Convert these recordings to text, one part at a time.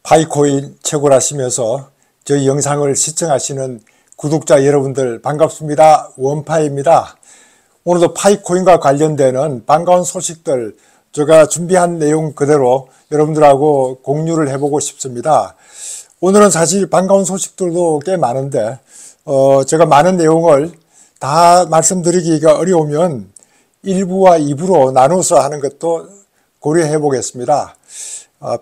파이코인 최고라시면서 저희 영상을 시청하시는 구독자 여러분들 반갑습니다. 원파입니다. 오늘도 파이코인과 관련되는 반가운 소식들 제가 준비한 내용 그대로 여러분들하고 공유를 해보고 싶습니다. 오늘은 사실 반가운 소식들도 꽤 많은데 제가 많은 내용을 다 말씀드리기가 어려우면 1부와 2부로 나눠서 하는 것도 고려해 보겠습니다.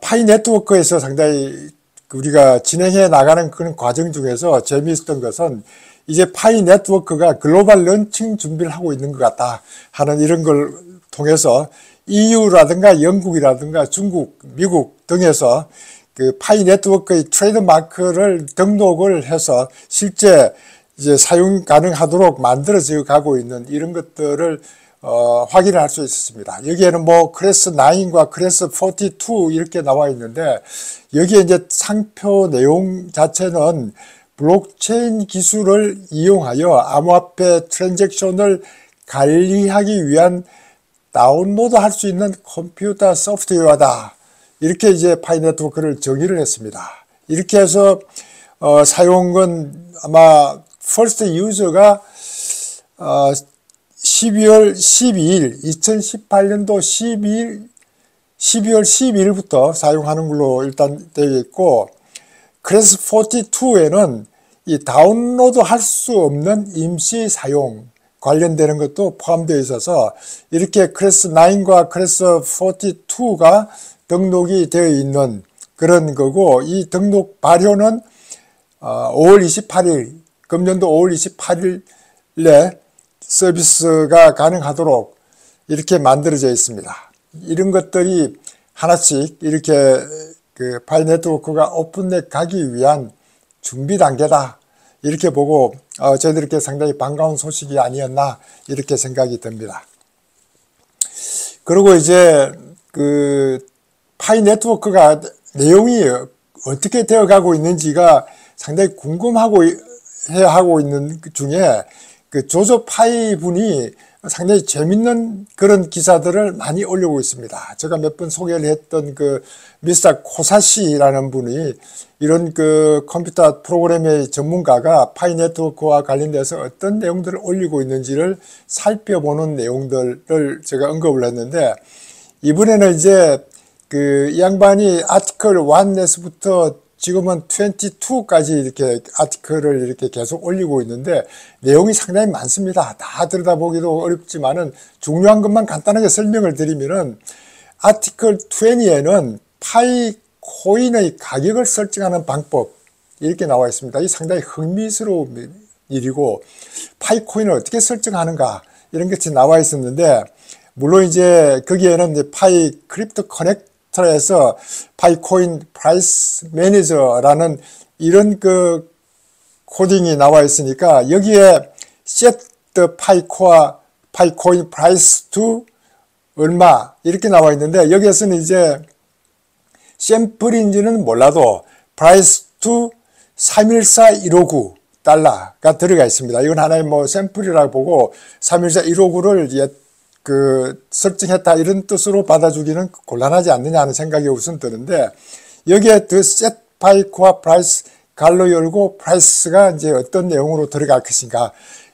파이 네트워크에서 상당히 우리가 진행해 나가는 그런 과정 중에서 재미있었던 것은 이제 파이 네트워크가 글로벌 런칭 준비를 하고 있는 것 같다 하는 이런 걸 통해서 EU라든가 영국이라든가 중국, 미국 등에서 그 파이 네트워크의 트레이드 마크를 등록을 해서 실제 이제 사용 가능하도록 만들어져 가고 있는 이런 것들을 확인을 할 수 있었습니다. 여기에는 뭐 클래스 9과 클래스 42 이렇게 나와 있는데 여기에 이제 상표 내용 자체는 블록체인 기술을 이용하여 암호화폐 트랜잭션을 관리하기 위한 다운로드 할 수 있는 컴퓨터 소프트웨어다. 이렇게 이제 파이 네트워크를 정의를 했습니다. 이렇게 해서 사용은 아마 퍼스트 유저가 12월 12일, 2018년도 12월 12일부터 사용하는 걸로 일단 되어 있고, 클래스 42에는 이 다운로드 할 수 없는 임시 사용 관련되는 것도 포함되어 있어서 이렇게 클래스 9과 클래스 42가 등록이 되어 있는 그런 거고, 이 등록 발효는 5월 28일, 금년도 5월 28일에 서비스가 가능하도록 이렇게 만들어져 있습니다. 이런 것들이 하나씩 이렇게 그 파이 네트워크가 오픈넷 가기 위한 준비 단계다. 이렇게 보고 저희들께 상당히 반가운 소식이 아니었나 이렇게 생각이 듭니다. 그리고 이제 그 파이 네트워크가 내용이 어떻게 되어 가고 있는지가 상당히 궁금하고 하고 있는 중에 그 조조 파이 분이 상당히 재밌는 그런 기사들을 많이 올리고 있습니다. 제가 몇 번 소개를 했던 그 미스터 코사시라는 분이 이런 그 컴퓨터 프로그램의 전문가가 파이 네트워크와 관련돼서 어떤 내용들을 올리고 있는지를 살펴보는 내용들을 제가 언급을 했는데, 이번에는 이제 그 이 양반이 아티클 1에서부터 지금은 22까지 이렇게 아티클을 이렇게 계속 올리고 있는데 내용이 상당히 많습니다. 다 들여다보기도 어렵지만은 중요한 것만 간단하게 설명을 드리면은 아티클 20에는 파이 코인의 가격을 설정하는 방법 이렇게 나와 있습니다. 이 상당히 흥미스러운 일이고, 파이 코인을 어떻게 설정하는가 이런 것이 나와 있었는데, 물론 이제 거기에는 이제 파이 크립토 커넥터에서 파이코인 프라이스 매니저라는 이런 그 코딩이 나와 있으니까 여기에 set the 파이코인 price to 얼마 이렇게 나와 있는데, 여기에서는 이제 샘플인지는 몰라도 price to 314159 달러가 들어가 있습니다. 이건 하나의 뭐 샘플이라고 보고 314159를 그 설정했다 이런 뜻으로 받아주기는 곤란하지 않느냐 하는 생각이 우선 드는데, 여기에 the set 파이코와 price 갈로 열고 price가 이제 어떤 내용으로 들어갈 것인가,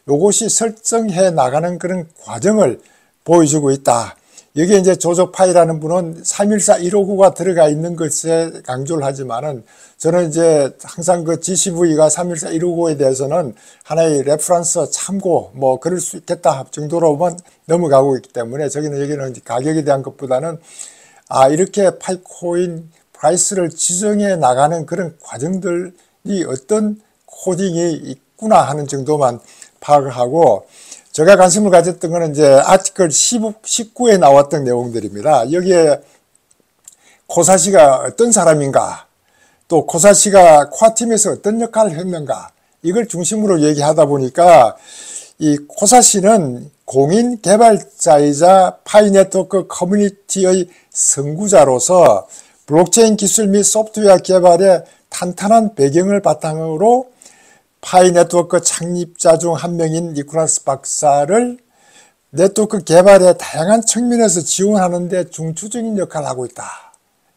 요것이 설정해 나가는 그런 과정을 보여주고 있다. 여기에 이제 조조 파이라는 분은 314159가 들어가 있는 것에 강조를 하지만은, 저는 이제 항상 그 GCV가 314159에 대해서는 하나의 레퍼런스 참고 뭐 그럴 수 있겠다 정도로만 넘어가고 있기 때문에, 여기는 가격에 대한 것보다는 이렇게 파이코인 프라이스를 지정해 나가는 그런 과정들이 어떤 코딩이 있구나 하는 정도만 파악을 하고, 제가 관심을 가졌던 것은 이제 아티클 19에 나왔던 내용들입니다. 여기에 코사시가 어떤 사람인가, 또 코사시가 코아팀에서 어떤 역할을 했는가, 이걸 중심으로 얘기하다 보니까 이 코사시는 공인 개발자이자 파이 네트워크 커뮤니티의 선구자로서 블록체인 기술 및 소프트웨어 개발의 탄탄한 배경을 바탕으로 파이 네트워크 창립자 중 한 명인 니콜라스 박사를 네트워크 개발의 다양한 측면에서 지원하는 데 중추적인 역할을 하고 있다.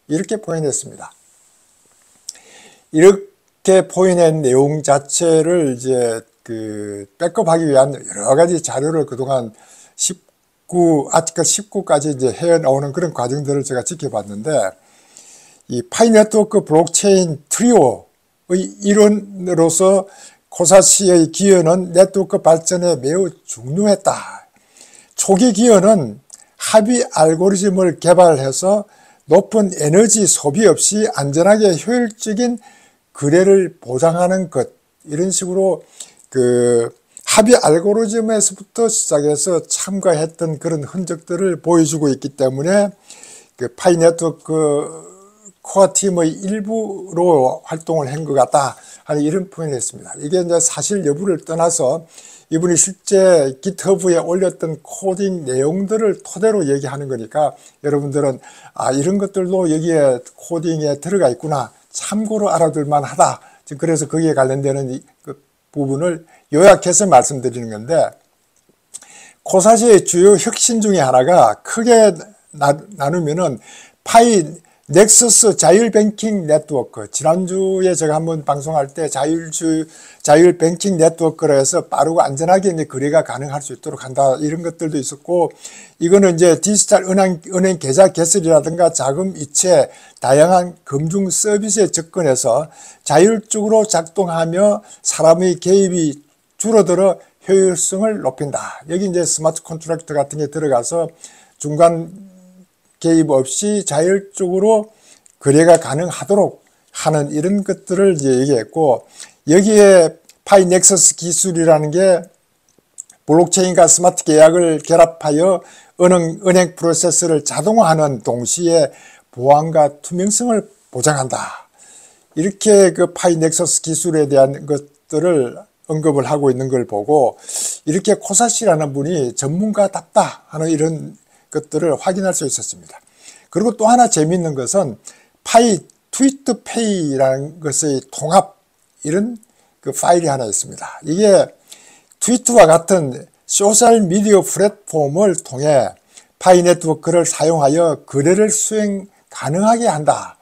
이렇게 표현했습니다. 이렇게 포인한 내용 자체를 이제 백업하기 위한 여러 가지 자료를 그동안 아티클 19까지 이제 해나오는 그런 과정들을 제가 지켜봤는데, 이 파이 네트워크 블록체인 트리오의 일원으로서 코사시의 기여는 네트워크 발전에 매우 중요했다. 초기 기여는 합의 알고리즘을 개발해서 높은 에너지 소비 없이 안전하게 효율적인 거래를 보장하는 것, 이런 식으로 합의 알고리즘에서부터 시작해서 참가했던 그런 흔적들을 보여주고 있기 때문에 파이 네트워크 코어 팀의 일부로 활동을 한 것 같다 하는 이런 표현을 했습니다. 이게 이제 사실 여부를 떠나서 이분이 실제 GitHub에 올렸던 코딩 내용들을 토대로 얘기하는 거니까 여러분들은 이런 것들도 여기에 코딩에 들어가 있구나, 참고로 알아둘만 하다. 그래서 거기에 관련되는 그 부분을 요약해서 말씀드리는 건데, 코사시의 주요 혁신 중에 하나가 크게 나누면은 파이 넥서스 자율 뱅킹 네트워크, 지난주에 제가 한번 방송할 때 자율 뱅킹 네트워크로 해서 빠르고 안전하게 이제 거래가 가능할 수 있도록 한다, 이런 것들도 있었고, 이거는 이제 디지털 은행 계좌 개설이라든가 자금 이체, 다양한 금융 서비스에 접근해서 자율적으로 작동하며 사람의 개입이 줄어들어 효율성을 높인다. 여기 이제 스마트 컨트랙트 같은 게 들어가서 중간 개입 없이 자율적으로 거래가 가능하도록 하는 이런 것들을 이제 얘기했고, 여기에 파이 넥서스 기술이라는 게 블록체인과 스마트 계약을 결합하여 은행 프로세스를 자동화하는 동시에 보안과 투명성을 보장한다. 이렇게 그 파이 넥서스 기술에 대한 것들을 언급을 하고 있는 걸 보고, 이렇게 코사시라는 분이 전문가답다 하는 이런 것들을 확인할 수 있었습니다. 그리고 또 하나 재미있는 것은 파이 트위트 페이라는 것의 통합, 이런 그 파일이 하나 있습니다. 이게 트위터와 같은 소셜 미디어 플랫폼을 통해 파이 네트워크를 사용하여 거래를 수행 가능하게 한다.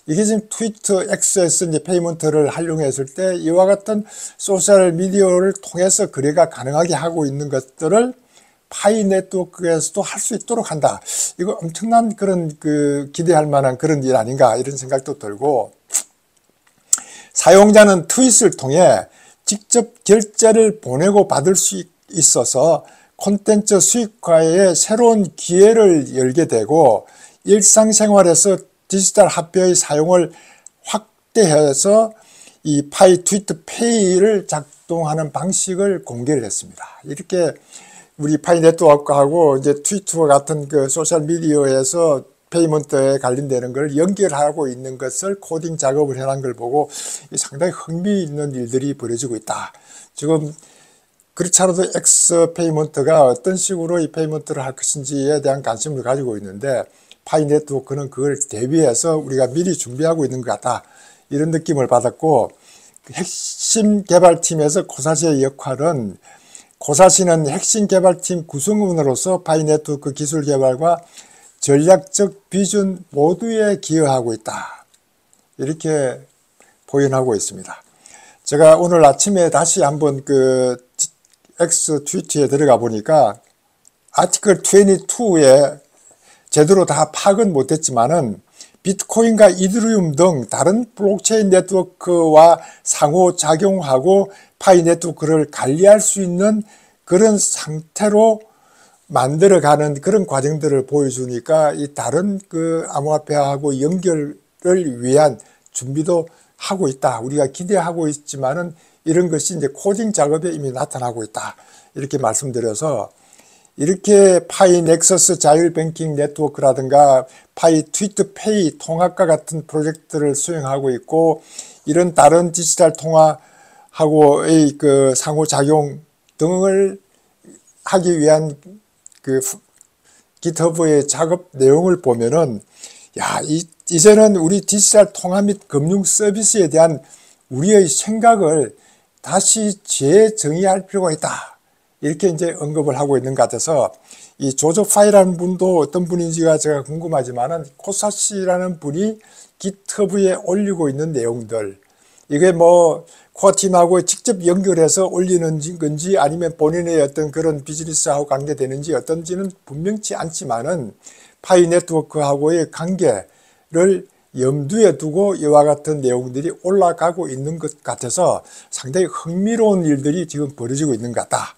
이게 지금 트위터 X에서 이제 페이먼트를 활용했을 때 이와 같은 소셜 미디어를 통해서 거래가 가능하게 하고 있는 것들을 파이 네트워크에서도 할 수 있도록 한다. 이거 엄청난 그런 기대할 만한 그런 일 아닌가, 이런 생각도 들고, 사용자는 트윗을 통해 직접 결제를 보내고 받을 수 있어서 콘텐츠 수익화에 새로운 기회를 열게 되고, 일상생활에서 디지털 화폐의 사용을 확대해서 이 파이 트위트 페이를 작동하는 방식을 공개를 했습니다. 이렇게 우리 파이 네트워크하고 이제 트위터와 같은 그 소셜 미디어에서 페이먼트에 관련되는 걸 연결하고 있는 것을 코딩 작업을 해놓은 걸 보고 상당히 흥미있는 일들이 벌어지고 있다. 지금 그렇지 않아도 X 페이먼트가 어떤 식으로 이 페이먼트를 할 것인지에 대한 관심을 가지고 있는데, 파이 네트워크는 그걸 대비해서 우리가 미리 준비하고 있는 것 같다, 이런 느낌을 받았고, 핵심 개발팀에서 코사시의 역할은, 코사시는 핵심 개발팀 구성원으로서 파이 네트워크 기술 개발과 전략적 비전 모두에 기여하고 있다, 이렇게 표현하고 있습니다. 제가 오늘 아침에 다시 한번 X 트위터에 들어가 보니까 아티클 22에 제대로 다 파악은 못했지만은 비트코인과 이더리움 등 다른 블록체인 네트워크와 상호작용하고 파이 네트워크를 관리할 수 있는 그런 상태로 만들어가는 그런 과정들을 보여주니까 이 다른 암호화폐하고 연결을 위한 준비도 하고 있다. 우리가 기대하고 있지만은 이런 것이 이제 코딩 작업에 이미 나타나고 있다, 이렇게 말씀드려서, 이렇게 파이 넥서스 자율 뱅킹 네트워크라든가 파이 트위트 페이 통합과 같은 프로젝트를 수행하고 있고, 이런 다른 디지털 통화하고의 상호작용 등을 하기 위한 GitHub의 작업 내용을 보면은, 이제는 우리 디지털 통화 및 금융 서비스에 대한 우리의 생각을 다시 재정의할 필요가 있다, 이렇게 이제 언급을 하고 있는 것 같아서, 이 조조 파이라는 분도 어떤 분인지가 제가 궁금하지만은 코사시라는 분이 GitHub에 올리고 있는 내용들, 이게 뭐 코어팀하고 직접 연결해서 올리는 건지 아니면 본인의 어떤 그런 비즈니스하고 관계되는지 어떤지는 분명치 않지만은 파이 네트워크하고의 관계를 염두에 두고 이와 같은 내용들이 올라가고 있는 것 같아서 상당히 흥미로운 일들이 지금 벌어지고 있는 것 같다.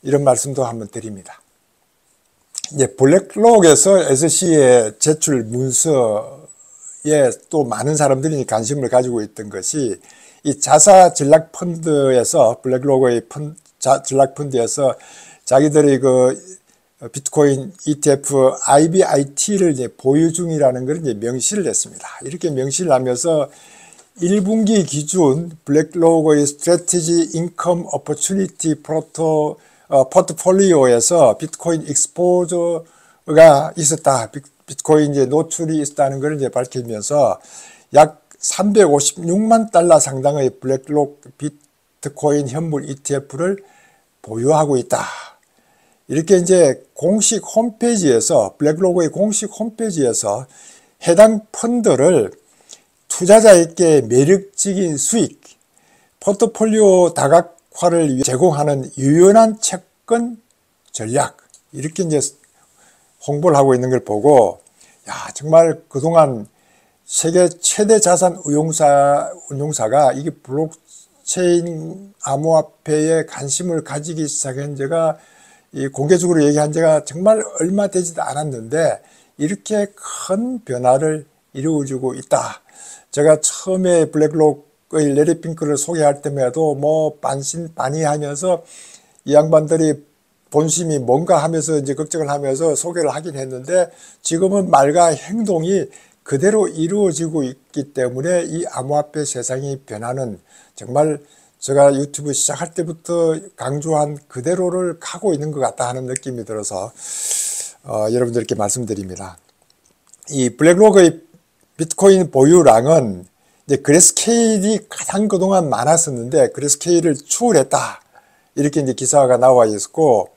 이런 말씀도 한번 드립니다. 이제 블랙록에서 SC의 제출 문서에 또 많은 사람들이 관심을 가지고 있던 것이 이 자사 전략 펀드에서 블랙록의 전략 펀드에서 자기들의 그 비트코인 ETF IBIT를 이제 보유 중이라는 걸 이제 명시를 했습니다. 이렇게 명시를 하면서 1분기 기준 블랙록의 스트래티지 인컴 오퍼추니티 포트폴리오에서 비트코인 익스포저가 있었다. 비트코인 이제 노출이 있었다는 걸 이제 밝히면서 약 356만 달러 상당의 블랙록 비트코인 현물 ETF를 보유하고 있다. 이렇게 이제 공식 홈페이지에서 블랙록의 공식 홈페이지에서 해당 펀드를 투자자에게 매력적인 수익, 포트폴리오 다각화를 제공하는 유연한 채권 전략 이렇게 이제 홍보를 하고 있는 걸 보고 야 정말 그동안 세계 최대 자산 운용사가 이게 블록체인 암호화폐에 관심을 가지기 시작한 지가 이 공개적으로 얘기한 지가 정말 얼마 되지도 않았는데 이렇게 큰 변화를 이루어지고 있다. 제가 처음에 블랙록의 레리 핑크를 소개할 때에도 뭐 반신반의하면서 이 양반들이 본심이 뭔가 하면서 이제 걱정을 하면서 소개를 하긴 했는데 지금은 말과 행동이 그대로 이루어지고 있기 때문에 이 암호화폐 세상의 변화는 정말 제가 유튜브 시작할 때부터 강조한 그대로를 가고 있는 것 같다 하는 느낌이 들어서 여러분들께 말씀드립니다. 이 블랙록의 비트코인 보유량은 이제 그레스케일이 가장 그동안 많았었는데 그레스케일을 추월했다. 이렇게 이제 기사가 나와 있었고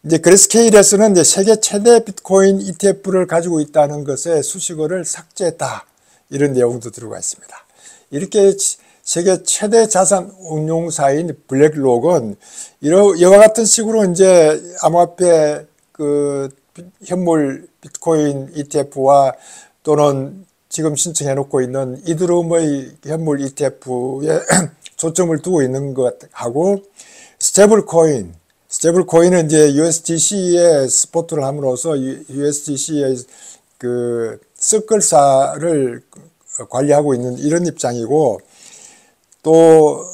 이제 그레스케일에서는 이제 세계 최대 비트코인 ETF를 가지고 있다는 것에 수식어를 삭제했다. 이런 내용도 들어가 있습니다. 이렇게 세계 최대 자산 운용사인 블랙록은 이와 같은 식으로 이제 암호화폐 그 현물 비트코인 ETF와 또는 지금 신청해 놓고 있는 이더리움의 현물 ETF에 초점을 두고 있는 것하고 스테이블코인은 이제 USDC에 스포트를 함으로써 USDC의 그 서클사를 관리하고 있는 이런 입장이고 또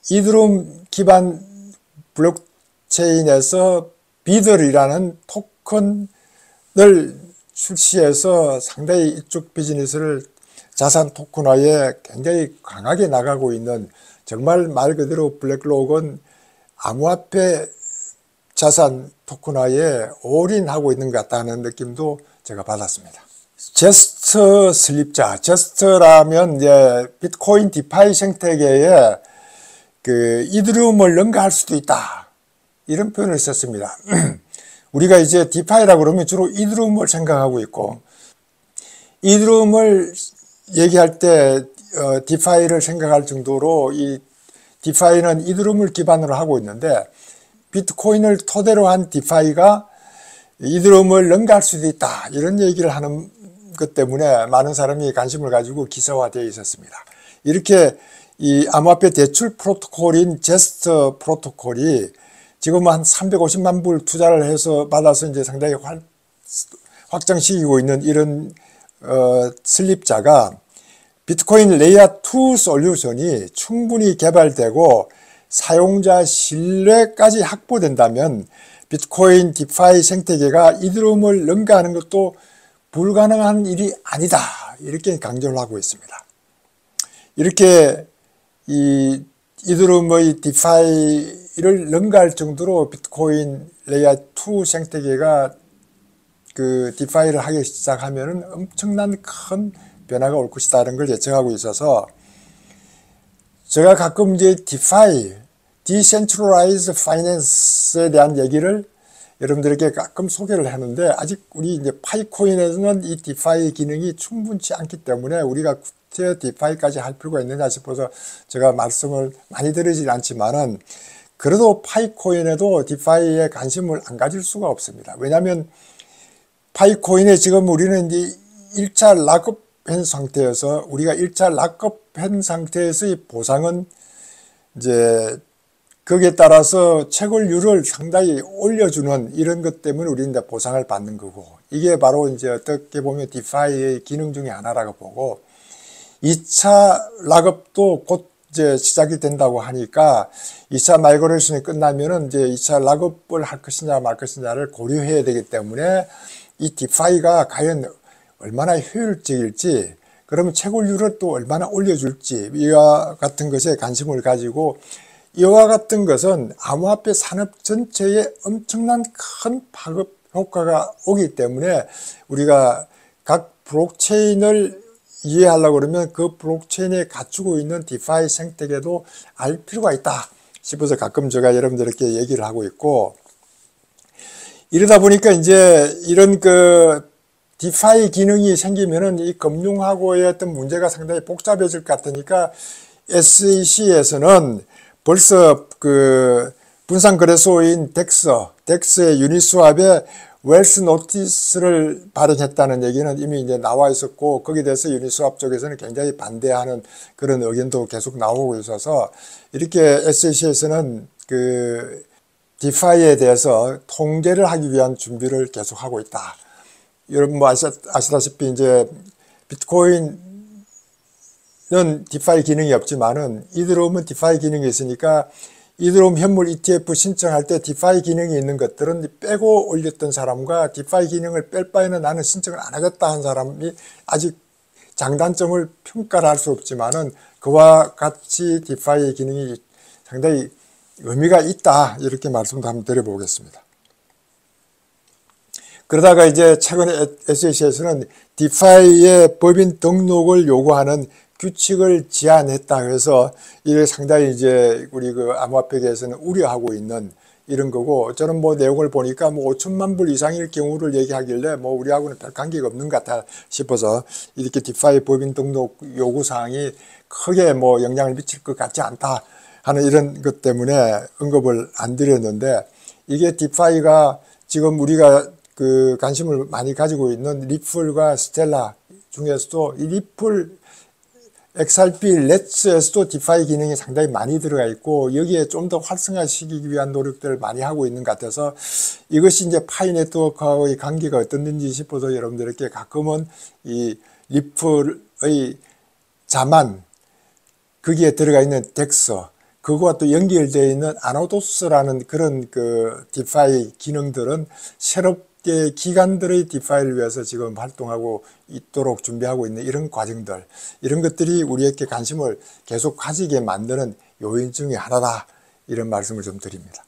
이더리움 기반 블록체인에서 비들이라는 토큰을 출시해서 상당히 이쪽 비즈니스를 자산 토큰화에 굉장히 강하게 나가고 있는 정말 말 그대로 블랙록은 암호화폐 자산 토큰화에 올인하고 있는 것 같다는 느낌도 제가 받았습니다. 제스트 슬립자, 제스트라면 이제 비트코인 디파이 생태계에 그 이더리움을 능가할 수도 있다. 이런 표현을 썼습니다. 우리가 이제 디파이라고 그러면 주로 이더리움을 생각하고 있고 이더리움을 얘기할 때 디파이를 생각할 정도로 이 디파이는 이더리움을 기반으로 하고 있는데 비트코인을 토대로 한 디파이가 이더리움을 능가할 수도 있다. 이런 얘기를 하는 것 때문에 많은 사람이 관심을 가지고 기사화되어 있었습니다. 이렇게 이 암호화폐 대출 프로토콜인 제스트 프로토콜이 지금 한 350만 불 투자를 해서 받아서 이제 상당히 확장시키고 있는 이런 슬립자가 비트코인 레이어 2 솔루션이 충분히 개발되고 사용자 신뢰까지 확보된다면 비트코인 디파이 생태계가 이더리움을 능가하는 것도 불가능한 일이 아니다. 이렇게 강조를 하고 있습니다. 이렇게 이 이더리움의 디파이를 능가할 정도로 비트코인 레이어 2 생태계가 그 디파이를 하기 시작하면은 엄청난 큰 변화가 올 것이다라는 걸 예측하고 있어서 제가 가끔 이제 디파이, 디센트럴라이즈 파이낸스에 대한 얘기를 여러분들에게 가끔 소개를 하는데 아직 우리 이제 파이코인에서는 이 디파이 기능이 충분치 않기 때문에 우리가 구태 디파이까지 할 필요가 있느냐 싶어서 제가 말씀을 많이 드리진 않지만은 그래도 파이코인에도 디파이에 관심을 안 가질 수가 없습니다. 왜냐하면 파이코인에 지금 우리는 이제 1차 락업한 상태여서 우리가 1차 락업한 상태에서의 보상은 이제 거기에 따라서 채굴률을 상당히 올려주는 이런 것 때문에 우리는 이제 보상을 받는 거고 이게 바로 이제 어떻게 보면 디파이의 기능 중에 하나라고 보고 2차 락업도 곧 이제 시작이 된다고 하니까 2차 마이그레이션이 끝나면은 이제 2차 락업을 할 것이냐 말 것이냐를 고려해야 되기 때문에 이 디파이가 과연 얼마나 효율적일지 그러면 채굴률을 또 얼마나 올려줄지 이와 같은 것에 관심을 가지고 이와 같은 것은 암호화폐 산업 전체에 엄청난 큰 파급 효과가 오기 때문에 우리가 각 블록체인을 이해하려고 그러면 그 블록체인에 갖추고 있는 디파이 생태계도 알 필요가 있다 싶어서 가끔 제가 여러분들께 얘기를 하고 있고 이러다 보니까 이제 이런 그 디파이 기능이 생기면은 이 금융하고의 어떤 문제가 상당히 복잡해질 것 같으니까 SEC에서는 벌써 그 분산거래소인 덱스의 유니스왑에 웰스 노티스를 발행했다는 얘기는 이미 이제 나와 있었고 거기에 대해서 유니스왑 쪽에서는 굉장히 반대하는 그런 의견도 계속 나오고 있어서 이렇게 SEC에서는 그 디파이에 대해서 통제를 하기 위한 준비를 계속하고 있다. 여러분 뭐 아시다시피 이제 비트코인은 디파이 기능이 없지만은 이더리움은 디파이 기능이 있으니까 이더리움 현물 ETF 신청할 때 디파이 기능이 있는 것들은 빼고 올렸던 사람과 디파이 기능을 뺄 바에는 나는 신청을 안 하겠다 한 사람이 아직 장단점을 평가를 할 수 없지만은 그와 같이 디파이 기능이 상당히 의미가 있다 이렇게 말씀도 한번 드려보겠습니다. 그러다가 이제 최근에 SEC에서는 디파이의 법인 등록을 요구하는 규칙을 제안했다 해서 이게 상당히 이제 우리 그 암호화폐계에서는 우려하고 있는 이런 거고 저는 뭐 내용을 보니까 뭐 5천만 불 이상일 경우를 얘기하길래 뭐 우리하고는 별 관계가 없는 것 같아 싶어서 이렇게 디파이 법인 등록 요구 사항이 크게 뭐 영향을 미칠 것 같지 않다 하는 이런 것 때문에 언급을 안 드렸는데 이게 디파이가 지금 우리가 그 관심을 많이 가지고 있는 리플과 스텔라 중에서도 이 리플 XRP 렛츠에서도 디파이 기능이 상당히 많이 들어가 있고 여기에 좀 더 활성화시키기 위한 노력들을 많이 하고 있는 것 같아서 이것이 이제 파이 네트워크와의 관계가 어떻는지 싶어서 여러분들께 가끔은 이 리플의 자만 거기에 들어가 있는 덱스 그거와 또 연결되어 있는 아노도스라는 그런 그 디파이 기능들은 새롭게 기관들의 디파이를 위해서 지금 활동하고 있도록 준비하고 있는 이런 과정들 이런 것들이 우리에게 관심을 계속 가지게 만드는 요인 중에 하나다 이런 말씀을 좀 드립니다.